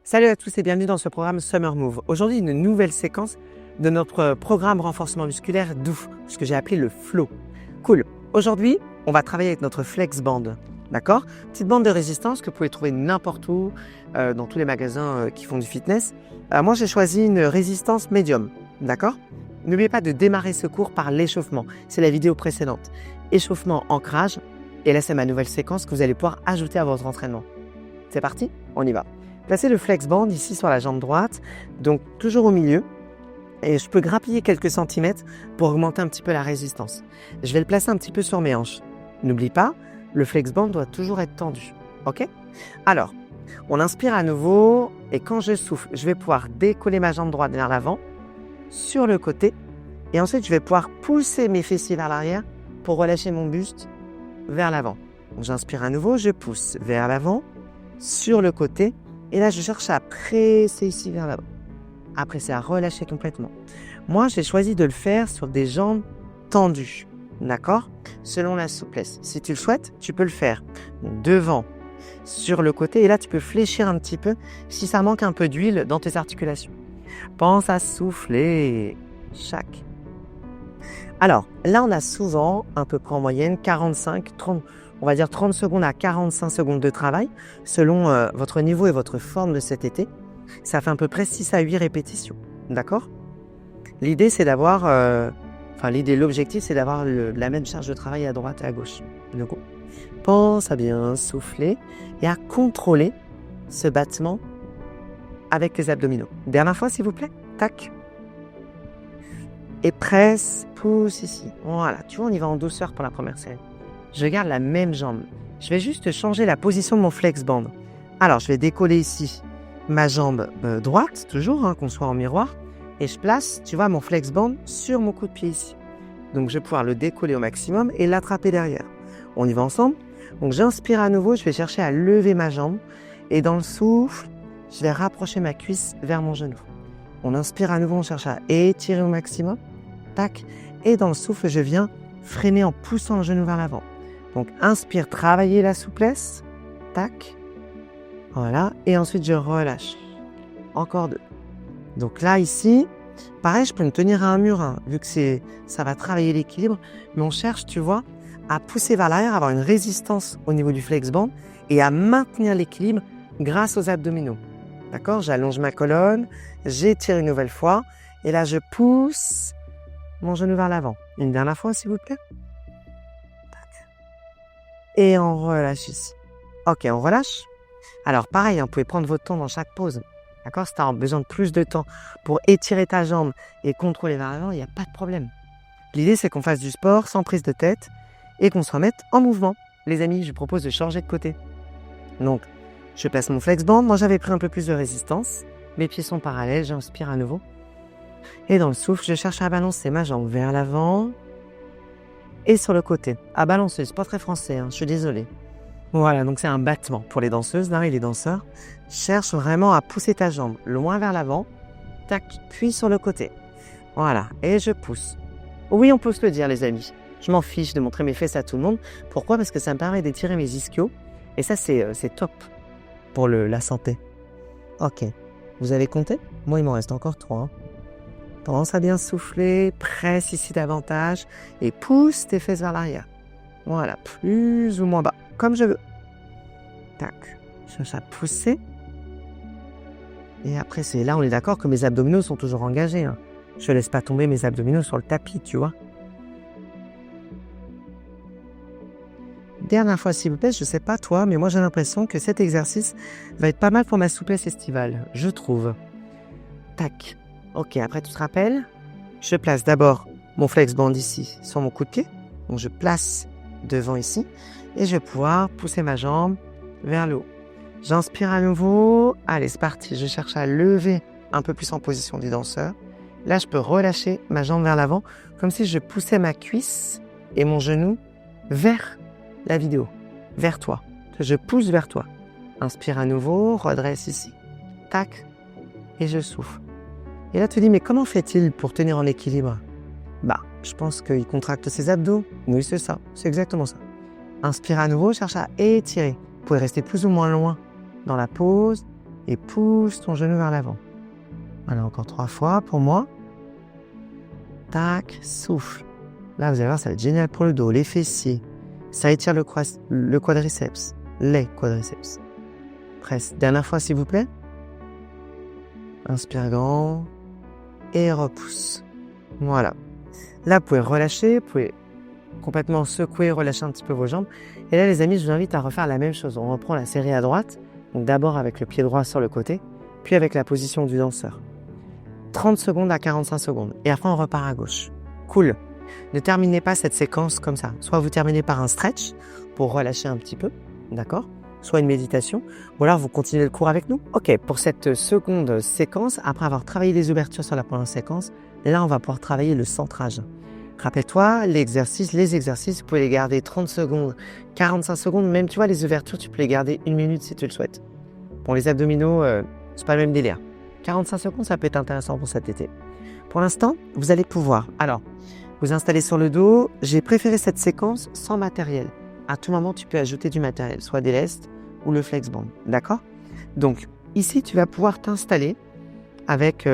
Salut à tous et bienvenue dans ce programme Summer Move. Aujourd'hui, une nouvelle séquence de notre programme renforcement musculaire doux, ce que j'ai appelé le flow. Cool. Aujourd'hui, on va travailler avec notre flex band. D'accord? Petite bande de résistance que vous pouvez trouver n'importe où, dans tous les magasins qui font du fitness. Moi, j'ai choisi une résistance médium. D'accord? N'oubliez pas de démarrer ce cours par l'échauffement. C'est la vidéo précédente. Échauffement, ancrage. Et là, c'est ma nouvelle séquence que vous allez pouvoir ajouter à votre entraînement. C'est parti? On y va. Placez le flex band ici sur la jambe droite, donc toujours au milieu. Et je peux grappiller quelques centimètres pour augmenter un petit peu la résistance. Je vais le placer un petit peu sur mes hanches. N'oublie pas, le flex band doit toujours être tendu. Ok? Alors, on inspire à nouveau et quand je souffle, je vais pouvoir décoller ma jambe droite vers l'avant, sur le côté. Et ensuite, je vais pouvoir pousser mes fessiers vers l'arrière pour relâcher mon buste vers l'avant. Donc, j'inspire à nouveau, je pousse vers l'avant, sur le côté. Et là, je cherche à presser ici vers l'avant. Après, c'est à relâcher complètement. Moi, j'ai choisi de le faire sur des jambes tendues. D'accord? Selon la souplesse. Si tu le souhaites, tu peux le faire devant, sur le côté. Et là, tu peux fléchir un petit peu si ça manque un peu d'huile dans tes articulations. Pense à souffler. Chaque. Alors, là, on a souvent, à peu près en moyenne, 45, 30, on va dire 30 secondes à 45 secondes de travail, selon votre niveau et votre forme de cet été. Ça fait à peu près 6 à 8 répétitions. D'accord? L'idée, c'est d'avoir... l'objectif, c'est d'avoir la même charge de travail à droite et à gauche. Donc, pense à bien souffler et à contrôler ce battement avec les abdominaux. Dernière fois, s'il vous plaît. Tac. Et presse, pousse ici. Voilà, tu vois, on y va en douceur pour la première série. Je garde la même jambe. Je vais juste changer la position de mon flex band. Alors, je vais décoller ici ma jambe droite, toujours, qu'on soit en miroir. Et je place, tu vois, mon flex band sur mon coup de pied ici. Donc, je vais pouvoir le décoller au maximum et l'attraper derrière. On y va ensemble. Donc, j'inspire à nouveau. Je vais chercher à lever ma jambe. Et dans le souffle, je vais rapprocher ma cuisse vers mon genou. On inspire à nouveau. On cherche à étirer au maximum. Tac. Et dans le souffle, je viens freiner en poussant le genou vers l'avant. Donc, inspire, travailler la souplesse. Tac. Voilà. Et ensuite, je relâche. Encore 2. Donc là, ici, pareil, je peux me tenir à un mur, vu que ça va travailler l'équilibre. Mais on cherche, tu vois, à pousser vers l'arrière, avoir une résistance au niveau du flex band et à maintenir l'équilibre grâce aux abdominaux. D'accord? J'allonge ma colonne, j'étire une nouvelle fois. Et là, je pousse mon genou vers l'avant. Une dernière fois, s'il vous plaît. Et on relâche ici. Ok, on relâche. Alors pareil, vous pouvez prendre votre temps dans chaque pause. D'accord? Si tu as besoin de plus de temps pour étirer ta jambe et contrôler vers l'avant, il n'y a pas de problème. L'idée, c'est qu'on fasse du sport sans prise de tête et qu'on se remette en mouvement. Les amis, je vous propose de changer de côté. Donc, je place mon flex band. Moi, j'avais pris un peu plus de résistance. Mes pieds sont parallèles, j'inspire à nouveau. Et dans le souffle, je cherche à balancer ma jambe vers l'avant. Et sur le côté, à balancer, c'est pas très français, je suis désolé. Voilà, donc c'est un battement pour les danseuses, là, et les danseurs. Cherche vraiment à pousser ta jambe loin vers l'avant, tac, puis sur le côté. Voilà, et je pousse. Oui, on peut se le dire, les amis. Je m'en fiche de montrer mes fesses à tout le monde. Pourquoi? Parce que ça me permet d'étirer mes ischios. Et ça, c'est top pour la santé. Ok, vous avez compté? Moi, il m'en reste encore 3. Pense à bien souffler, presse ici davantage et pousse tes fesses vers l'arrière. Voilà, plus ou moins bas, comme je veux. Tac, je cherche à pousser. Et après, c'est là, on est d'accord que mes abdominaux sont toujours engagés. Je ne laisse pas tomber mes abdominaux sur le tapis, tu vois. Dernière fois, s'il vous plaît, je ne sais pas toi, mais moi j'ai l'impression que cet exercice va être pas mal pour ma souplesse estivale, je trouve. Tac. Ok, après tu te rappelles, je place d'abord mon flex band ici sur mon coup de pied. Donc je place devant ici et je vais pouvoir pousser ma jambe vers le haut. J'inspire à nouveau. Allez, c'est parti. Je cherche à lever un peu plus en position du danseur. Là, je peux relâcher ma jambe vers l'avant comme si je poussais ma cuisse et mon genou vers la vidéo, vers toi. Je pousse vers toi. Inspire à nouveau, redresse ici. Tac. Et je souffle. Et là, tu te dis, mais comment fait-il pour tenir en équilibre? Je pense qu'il contracte ses abdos. Oui, c'est ça. C'est exactement ça. Inspire à nouveau, cherche à étirer. Vous pouvez rester plus ou moins loin dans la pause. et pousse ton genou vers l'avant. Voilà, encore 3 fois pour moi. Tac, souffle. Là, vous allez voir, ça va être génial pour le dos, les fessiers. Ça étire le quadriceps, les quadriceps. Presse. Dernière fois, s'il vous plaît. Inspire grand et repousse. Voilà. Là, vous pouvez relâcher, vous pouvez complètement secouer, relâcher un petit peu vos jambes. Et là, les amis, je vous invite à refaire la même chose. On reprend la série à droite. Donc d'abord avec le pied droit sur le côté, puis avec la position du danseur. 30 secondes à 45 secondes. Et après, on repart à gauche. Cool. Ne terminez pas cette séquence comme ça. Soit vous terminez par un stretch pour relâcher un petit peu, d'accord ? Soit une méditation, ou alors vous continuez le cours avec nous. Ok, pour cette seconde séquence, après avoir travaillé les ouvertures sur la première séquence, là, on va pouvoir travailler le centrage. Rappelle-toi, les exercices, vous pouvez les garder 30 secondes, 45 secondes, même tu vois, les ouvertures, tu peux les garder 1 minute si tu le souhaites. Pour les abdominaux, c'est pas le même délire. 45 secondes, ça peut être intéressant pour cet été. Pour l'instant, vous allez pouvoir, alors, vous installer sur le dos. J'ai préféré cette séquence sans matériel. À tout moment, tu peux ajouter du matériel, soit des lestes ou le FlexBand, d'accord ? Donc, ici, tu vas pouvoir t'installer avec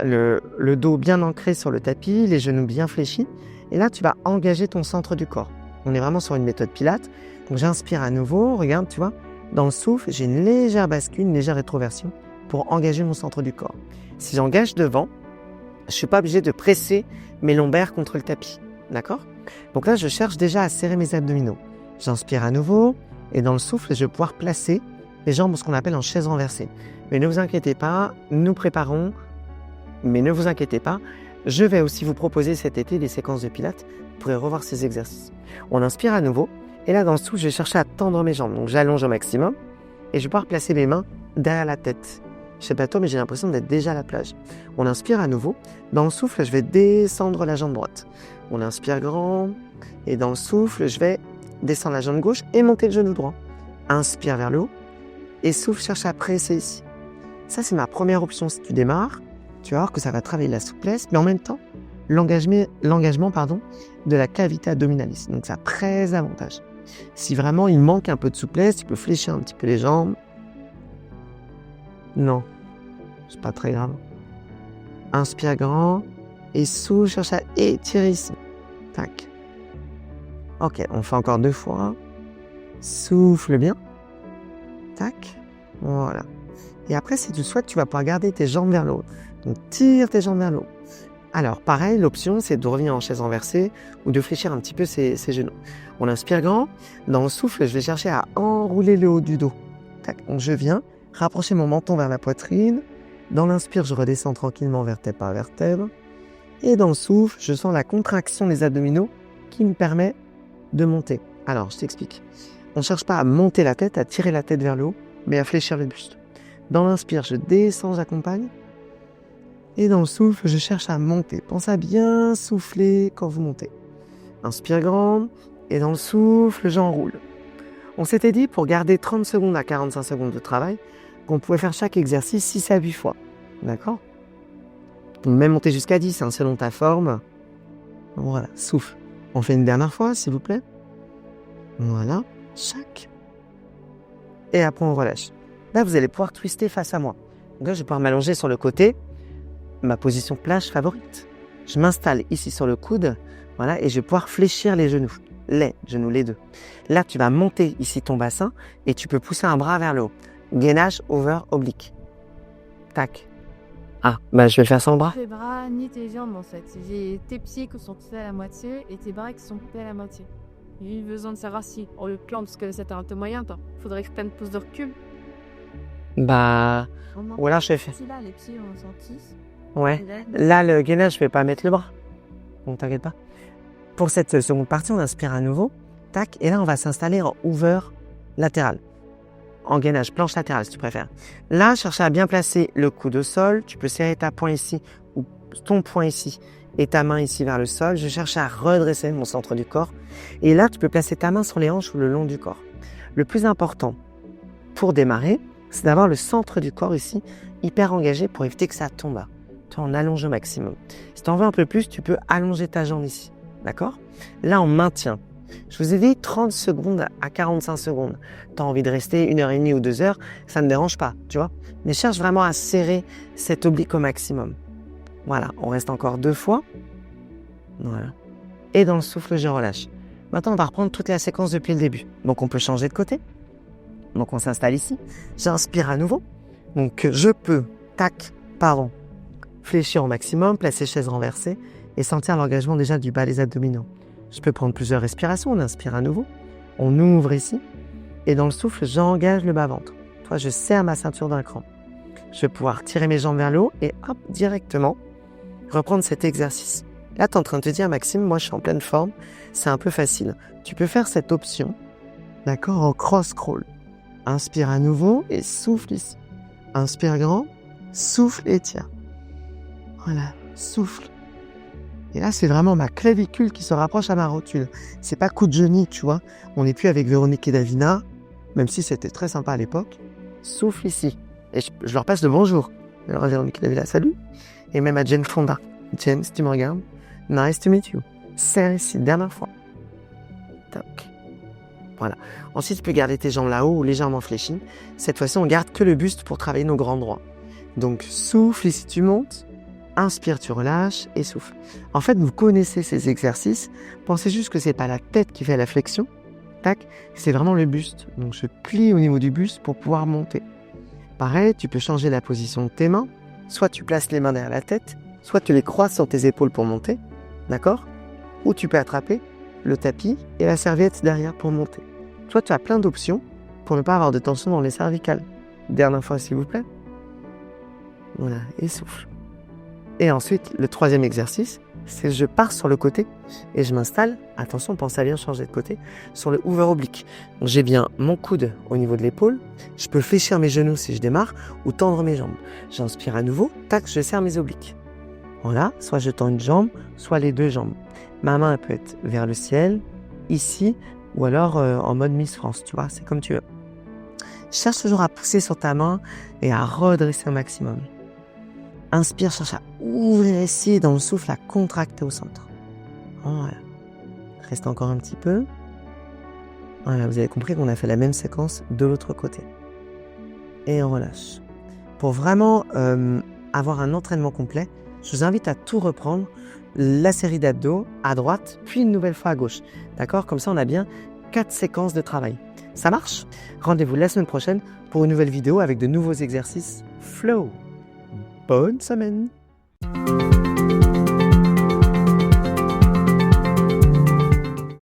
le dos bien ancré sur le tapis, les genoux bien fléchis. Et là, tu vas engager ton centre du corps. On est vraiment sur une méthode Pilates. Donc, j'inspire à nouveau. Regarde, tu vois, dans le souffle, j'ai une légère bascule, une légère rétroversion pour engager mon centre du corps. Si j'engage devant, je ne suis pas obligé de presser mes lombaires contre le tapis. D'accord ? Donc là, je cherche déjà à serrer mes abdominaux. J'inspire à nouveau. Et dans le souffle, je vais pouvoir placer les jambes, ce qu'on appelle en chaise renversée. Mais ne vous inquiétez pas, nous préparons. Mais ne vous inquiétez pas, je vais aussi vous proposer cet été des séquences de pilates. Vous pourrez revoir ces exercices. On inspire à nouveau. Et là, dans le souffle, je vais chercher à tendre mes jambes. Donc j'allonge au maximum. Et je vais pouvoir placer mes mains derrière la tête. Je sais pas toi, mais j'ai l'impression d'être déjà à la plage. On inspire à nouveau. Dans le souffle, je vais descendre la jambe droite. On inspire grand. Et dans le souffle, je vais descendre la jambe gauche et monter le genou droit. Inspire vers le haut. Et souffle, cherche à presser ici. Ça, c'est ma première option. Si tu démarres, tu vas voir que ça va travailler la souplesse, mais en même temps, l'engagement de la cavité abdominalis. Donc, ça a très avantage. Si vraiment il manque un peu de souplesse, tu peux fléchir un petit peu les jambes. Non, c'est pas très grave. Inspire grand et souffle, cherche à étirer ici. Tac. Ok, on fait encore 2 fois. Souffle bien. Tac. Voilà. Et après, si tu le souhaites, tu vas pouvoir garder tes jambes vers le haut. Donc, tire tes jambes vers le haut. Alors, pareil, l'option, c'est de revenir en chaise renversée ou de fléchir un petit peu ses genoux. On inspire grand. Dans le souffle, je vais chercher à enrouler le haut du dos. Tac. Donc, je viens rapprocher mon menton vers la poitrine. Dans l'inspire, je redescends tranquillement vertèbre par vertèbre. Et dans le souffle, je sens la contraction des abdominaux qui me permet de monter. Alors, je t'explique. On ne cherche pas à monter la tête, à tirer la tête vers le haut, mais à fléchir le buste. Dans l'inspire, je descends, j'accompagne. Et dans le souffle, je cherche à monter. Pensez à bien souffler quand vous montez. Inspire grand. Et dans le souffle, j'enroule. On s'était dit, pour garder 30 secondes à 45 secondes de travail, qu'on pouvait faire chaque exercice 6 à 8 fois. D'accord ? On peut même monter jusqu'à 10, selon ta forme. Voilà, souffle. On fait une dernière fois, s'il vous plaît. Voilà, chaque. Et après, on relâche. Là, vous allez pouvoir twister face à moi. Donc là, je vais pouvoir m'allonger sur le côté. Ma position plage favorite. Je m'installe ici sur le coude. Voilà, et je vais pouvoir fléchir les genoux. Les genoux, les deux. Là, tu vas monter ici ton bassin et tu peux pousser un bras vers le haut. Gainage over oblique. Tac. Ah, bah je vais le faire sans le bras. Tes bras ni tes jambes en fait. J'ai tes pieds qui sont coupés à la moitié et tes bras qui sont coupés à la moitié. J'ai eu besoin de savoir si on le plante parce que c'était un peu moyen, toi. Faudrait que tu prennes plus de recul. Bah, ou alors je vais faire. Si là, les pieds ont senti. Ouais. Là, le gainage, je vais pas mettre le bras. Donc t'inquiète pas. Pour cette seconde partie, on inspire à nouveau. Tac. Et là, on va s'installer en over latéral. En gainage, planche latérale si tu préfères. Là, cherche à bien placer le coude au sol. Tu peux serrer ta poing ici ou ton poing ici et ta main ici vers le sol. Je cherche à redresser mon centre du corps. Et là, tu peux placer ta main sur les hanches ou le long du corps. Le plus important pour démarrer, c'est d'avoir le centre du corps ici hyper engagé pour éviter que ça tombe. Tu en allonges au maximum. Si tu en veux un peu plus, tu peux allonger ta jambe ici. D'accord ? Là, on maintient. Je vous ai dit 30 secondes à 45 secondes. Tu as envie de rester 1h30 ou 2 heures, ça ne me dérange pas, tu vois. Mais cherche vraiment à serrer cet oblique au maximum. Voilà, on reste encore 2 fois. Voilà. Et dans le souffle, je relâche. Maintenant, on va reprendre toute la séquence depuis le début. Donc, on peut changer de côté. Donc, on s'installe ici. J'inspire à nouveau. Donc, je peux, fléchir au maximum, placer chaise renversée et sentir l'engagement déjà du bas des abdominaux. Je peux prendre plusieurs respirations. On inspire à nouveau. On ouvre ici. Et dans le souffle, j'engage le bas-ventre. Toi, je serre ma ceinture d'un cran. Je vais pouvoir tirer mes jambes vers le haut et hop, directement, reprendre cet exercice. Là, tu es en train de te dire, Maxime, moi, je suis en pleine forme. C'est un peu facile. Tu peux faire cette option, d'accord, en cross-crawl. Inspire à nouveau et souffle ici. Inspire grand, souffle et tire. Voilà, souffle. Et là, c'est vraiment ma clavicule qui se rapproche à ma rotule. C'est pas coup de genou, tu vois. On n'est plus avec Véronique et Davina, même si c'était très sympa à l'époque. Souffle ici. Et je leur passe le bonjour. Alors, Véronique et Davina, salut. Et même à Jen Fonda. Jen, si tu me regardes, nice to meet you. Serre ici, dernière fois. Toc. Voilà. Ensuite, tu peux garder tes jambes là-haut ou légèrement fléchies. Cette fois-ci, on garde que le buste pour travailler nos grands droits. Donc, souffle ici, tu montes. Inspire, tu relâches et souffle. En fait, vous connaissez ces exercices. Pensez juste que c'est pas la tête qui fait la flexion. Tac. C'est vraiment le buste. Donc, je plie au niveau du buste pour pouvoir monter. Pareil, tu peux changer la position de tes mains. Soit tu places les mains derrière la tête, soit tu les croises sur tes épaules pour monter. D'accord ? Ou tu peux attraper le tapis et la serviette derrière pour monter. Toi, tu as plein d'options pour ne pas avoir de tension dans les cervicales. Dernière fois, s'il vous plaît. Voilà, et souffle. Et ensuite, le troisième exercice, c'est je pars sur le côté et je m'installe. Attention, pense à bien changer de côté sur le hoover oblique. Donc, j'ai bien mon coude au niveau de l'épaule. Je peux fléchir mes genoux si je démarre ou tendre mes jambes. J'inspire à nouveau. Tac, je serre mes obliques. Voilà, soit je tends une jambe, soit les deux jambes. Ma main elle peut être vers le ciel, ici, ou alors en mode Miss France, tu vois, c'est comme tu veux. Cherche toujours à pousser sur ta main et à redresser au maximum. Inspire, cherche à ouvrir ici, dans le souffle, à contracter au centre. Voilà. Reste encore un petit peu. Voilà, vous avez compris qu'on a fait la même séquence de l'autre côté. Et on relâche. Pour vraiment avoir un entraînement complet, je vous invite à tout reprendre, la série d'abdos à droite, puis une nouvelle fois à gauche. D'accord ? Comme ça, on a bien 4 séquences de travail. Ça marche ? Rendez-vous la semaine prochaine pour une nouvelle vidéo avec de nouveaux exercices Flow. Bonne semaine!